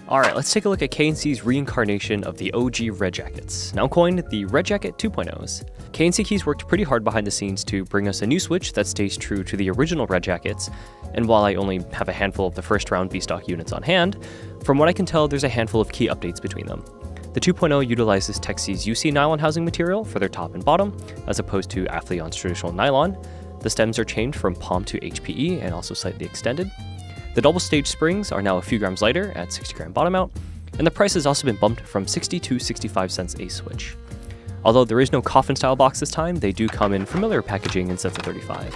Alright, let's take a look at KNC's reincarnation of the OG Red Jackets, now coined the Red Jacket 2.0s. KNC Keys worked pretty hard behind the scenes to bring us a new switch that stays true to the original Red Jackets, and while I only have a handful of the first round B-stock units on hand, from what I can tell there's a handful of key updates between them. The 2.0 utilizes Texie's UC nylon housing material for their top and bottom, as opposed to Athleon's traditional nylon. The stems are changed from POM to HPE and also slightly extended. The double stage springs are now a few grams lighter at 60 gram bottom out, and the price has also been bumped from 60 to 65 cents a switch. Although there is no coffin style box this time, they do come in familiar packaging in sets of 35.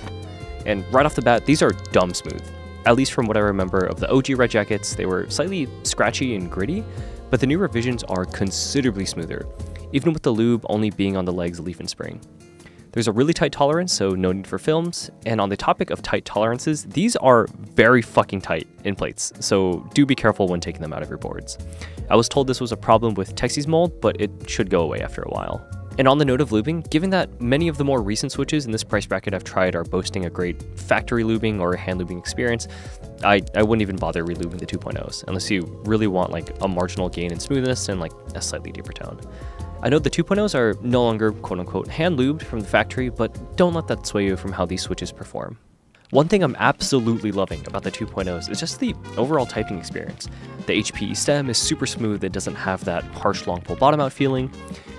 And right off the bat, these are dumb smooth. At least from what I remember of the OG Red Jackets, they were slightly scratchy and gritty, but the new revisions are considerably smoother, even with the lube only being on the legs leaf and spring. There's a really tight tolerance, so no need for films, and on the topic of tight tolerances, these are very fucking tight in plates, so do be careful when taking them out of your boards. I was told this was a problem with Texie's mold, but it should go away after a while. And on the note of lubing, given that many of the more recent switches in this price bracket I've tried are boasting a great factory lubing or hand lubing experience, I wouldn't even bother relubing the 2.0s, unless you really want like a marginal gain in smoothness and like a slightly deeper tone. I know the 2.0s are no longer quote-unquote hand-lubed from the factory, but don't let that sway you from how these switches perform. One thing I'm absolutely loving about the 2.0s is just the overall typing experience. The HPE stem is super smooth, it doesn't have that harsh long pull bottom out feeling,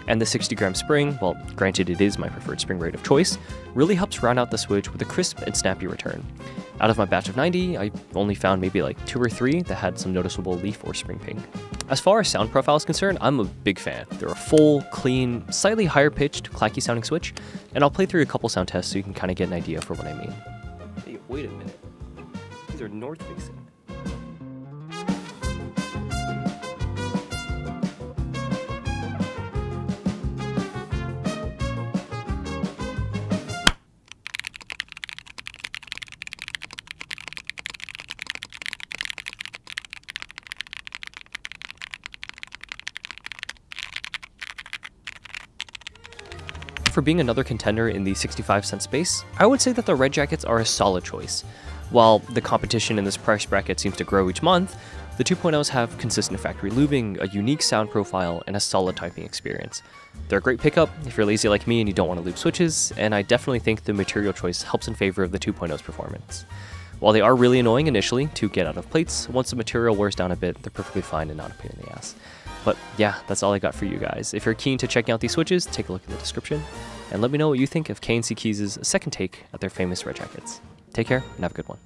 and the 60 gram spring, well granted it is my preferred spring rate of choice, really helps round out the switch with a crisp and snappy return. Out of my batch of 90, I only found maybe like 2 or 3 that had some noticeable leaf or spring ping. As far as sound profile is concerned, I'm a big fan. They're a full, clean, slightly higher pitched, clacky sounding switch, and I'll play through a couple sound tests so you can kind of get an idea for what I mean. Hey, wait a minute. These are north facing. For being another contender in the 65 cent space, I would say that the Red Jackets are a solid choice. While the competition in this price bracket seems to grow each month, the 2.0s have consistent factory lubing, a unique sound profile, and a solid typing experience. They're a great pickup if you're lazy like me and you don't want to lube switches, and I definitely think the material choice helps in favor of the 2.0's performance. While they are really annoying initially to get out of plates, once the material wears down a bit, they're perfectly fine and not a pain in the ass. But yeah, that's all I got for you guys. If you're keen to check out these switches, take a look in the description, and let me know what you think of KNC Keys' second take at their famous Red Jackets. Take care, and have a good one.